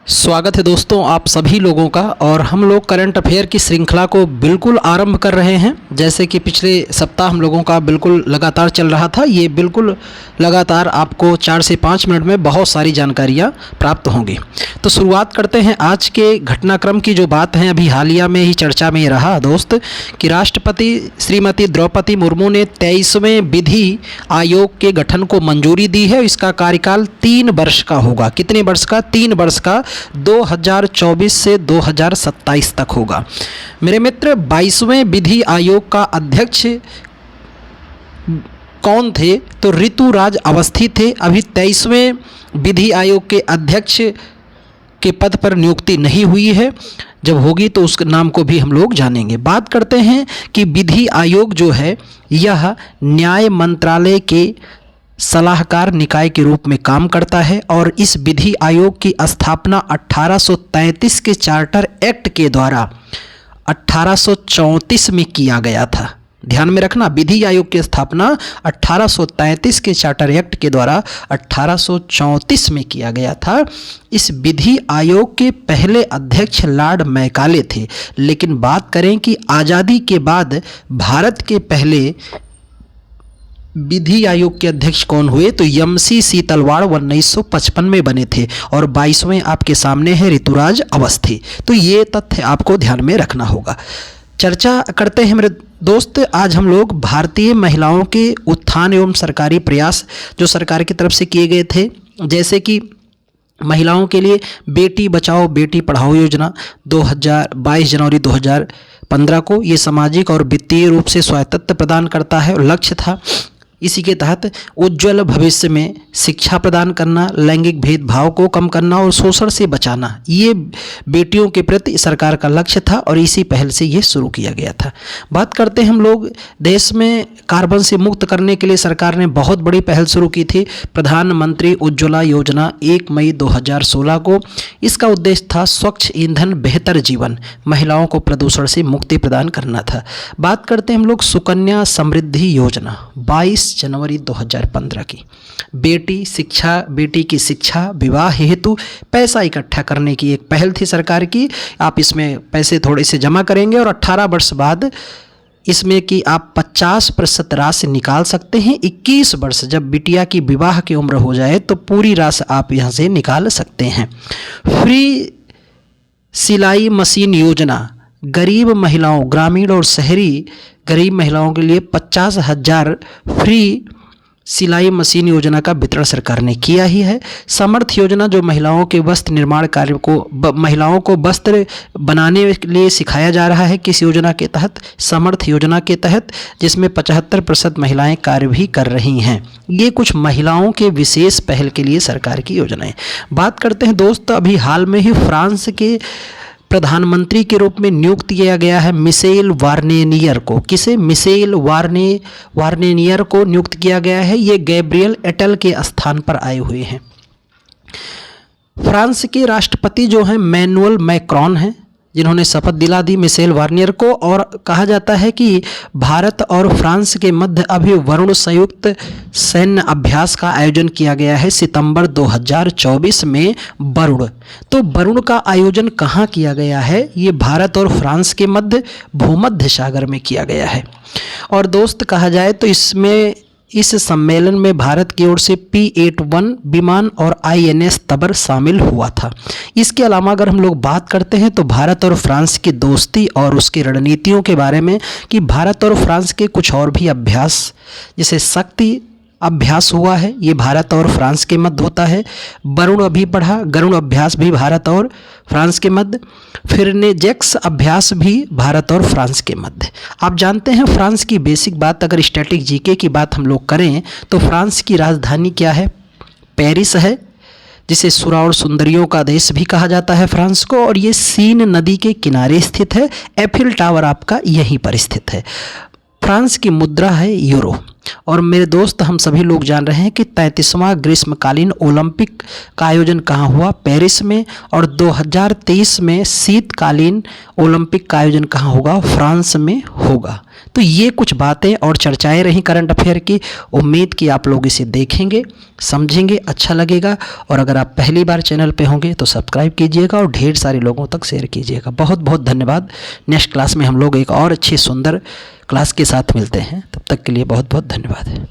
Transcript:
स्वागत है दोस्तों आप सभी लोगों का। और हम लोग करंट अफेयर की श्रृंखला को बिल्कुल आरंभ कर रहे हैं। जैसे कि पिछले सप्ताह हम लोगों का बिल्कुल लगातार चल रहा था, ये बिल्कुल लगातार आपको 4 से 5 मिनट में बहुत सारी जानकारियाँ प्राप्त होंगी। तो शुरुआत करते हैं आज के घटनाक्रम की। जो बात है अभी हालिया में ही चर्चा में ये रहा दोस्त कि राष्ट्रपति श्रीमती द्रौपदी मुर्मू ने 23वें विधि आयोग के गठन को मंजूरी दी है। इसका कार्यकाल 3 वर्ष का होगा। कितने वर्ष का? 3 वर्ष का, 2024 से 2027 तक होगा। मेरे मित्र, 22वें विधि आयोग का अध्यक्ष कौन थे? तो ऋतुराज अवस्थी थे। अभी 23वें विधि आयोग के अध्यक्ष के पद पर नियुक्ति नहीं हुई है। जब होगी तो उस नाम को भी हम लोग जानेंगे। बात करते हैं कि विधि आयोग जो है यह न्याय मंत्रालय के सलाहकार निकाय के रूप में काम करता है और इस विधि आयोग की स्थापना 1833 के चार्टर एक्ट के द्वारा 1834 में किया गया था। ध्यान में रखना, विधि आयोग की स्थापना 1833 के चार्टर एक्ट के द्वारा 1834 में किया गया था। इस विधि आयोग के पहले अध्यक्ष लॉर्ड मैकाले थे। लेकिन बात करें कि आज़ादी के बाद भारत के पहले विधि आयोग के अध्यक्ष कौन हुए? तो यमसी सीतलवाड़ 1955 में बने थे। और 22वें आपके सामने है ऋतुराज अवस्थी। तो ये तथ्य आपको ध्यान में रखना होगा। चर्चा करते हैं मेरे दोस्त। आज हम लोग भारतीय महिलाओं के उत्थान एवं सरकारी प्रयास जो सरकार की तरफ से किए गए थे, जैसे कि महिलाओं के लिए बेटी बचाओ बेटी पढ़ाओ योजना 22 जनवरी 2015 को ये सामाजिक और वित्तीय रूप से स्वायत्तता प्रदान करता है और लक्ष्य था। इसी के तहत उज्ज्वल भविष्य में शिक्षा प्रदान करना, लैंगिक भेदभाव को कम करना और शोषण से बचाना, ये बेटियों के प्रति सरकार का लक्ष्य था और इसी पहल से ये शुरू किया गया था। बात करते हैं हम लोग देश में कार्बन से मुक्त करने के लिए सरकार ने बहुत बड़ी पहल शुरू की थी, प्रधानमंत्री उज्ज्वला योजना 1 मई 2016 को। इसका उद्देश्य था स्वच्छ ईंधन बेहतर जीवन, महिलाओं को प्रदूषण से मुक्ति प्रदान करना था। बात करते हैं हम लोग सुकन्या समृद्धि योजना 22 जनवरी 2015 की। बेटी की शिक्षा विवाह हेतु पैसा इकट्ठा करने की एक पहल थी सरकार की। आप इसमें पैसे थोड़े से जमा करेंगे और 18 वर्ष बाद इसमें कि आप 50% राशि निकाल सकते हैं। 21 वर्ष जब बिटिया की विवाह की उम्र हो जाए तो पूरी राशि आप यहाँ से निकाल सकते हैं। फ्री सिलाई मशीन योजना गरीब महिलाओं, ग्रामीण और शहरी गरीब महिलाओं के लिए 50,000 फ्री सिलाई मशीन योजना का वितरण सरकार ने किया ही है। समर्थ योजना जो महिलाओं के वस्त्र निर्माण कार्य को महिलाओं को वस्त्र बनाने के लिए सिखाया जा रहा है। किस योजना के तहत? समर्थ योजना के तहत, जिसमें 75% महिलाएं कार्य भी कर रही हैं। ये कुछ महिलाओं के विशेष पहल के लिए सरकार की योजनाएं। बात करते हैं दोस्त, अभी हाल में ही फ्रांस के प्रधानमंत्री के रूप में नियुक्त किया गया है मिशेल वार्नेनियर को। किसे? मिशेल वार्नेनियर को नियुक्त किया गया है। ये गैब्रियल एटल के स्थान पर आए हुए हैं। फ्रांस के राष्ट्रपति जो हैं मैनुअल मैक्रॉन हैं, जिन्होंने शपथ दिला दी मिशेल वार्नियर को। और कहा जाता है कि भारत और फ्रांस के मध्य अभी वरुण संयुक्त सैन्य अभ्यास का आयोजन किया गया है सितंबर 2024 में वरुण। तो वरुण का आयोजन कहाँ किया गया है? ये भारत और फ्रांस के मध्य भूमध्य सागर में किया गया है। और दोस्त कहा जाए तो इस सम्मेलन में भारत की ओर से P-81 विमान और INS तबर शामिल हुआ था। इसके अलावा अगर हम लोग बात करते हैं तो भारत और फ्रांस की दोस्ती और उसकी रणनीतियों के बारे में, कि भारत और फ्रांस के कुछ और भी अभ्यास, जैसे शक्ति अभ्यास हुआ है, ये भारत और फ्रांस के मध्य होता है। वरुण अभी पढ़ा, गरुण अभ्यास भी भारत और फ्रांस के मध्य। फिर नेजेक्स अभ्यास भी भारत और फ्रांस के मध्य। आप जानते हैं फ्रांस की बेसिक बात, अगर स्टैटिक जीके की बात हम लोग करें तो फ्रांस की राजधानी क्या है? पेरिस है, जिसे सुरा और सुंदरियों का देश भी कहा जाता है फ्रांस को। और ये सीन नदी के किनारे स्थित है। एफिल टावर आपका यहीं पर स्थित है। फ्रांस की मुद्रा है यूरो। और मेरे दोस्त, हम सभी लोग जान रहे हैं कि 33वां ग्रीष्मकालीन ओलंपिक का आयोजन कहाँ हुआ? पेरिस में। और 2023 में शीतकालीन ओलंपिक का आयोजन कहाँ होगा? फ्रांस में होगा। तो ये कुछ बातें और चर्चाएं रही करंट अफेयर की। उम्मीद कि आप लोग इसे देखेंगे, समझेंगे, अच्छा लगेगा। और अगर आप पहली बार चैनल पे होंगे तो सब्सक्राइब कीजिएगा और ढेर सारे लोगों तक शेयर कीजिएगा। बहुत बहुत धन्यवाद। नेक्स्ट क्लास में हम लोग एक और अच्छी सुंदर क्लास के साथ मिलते हैं। तब तक के लिए बहुत बहुत धन्यवाद।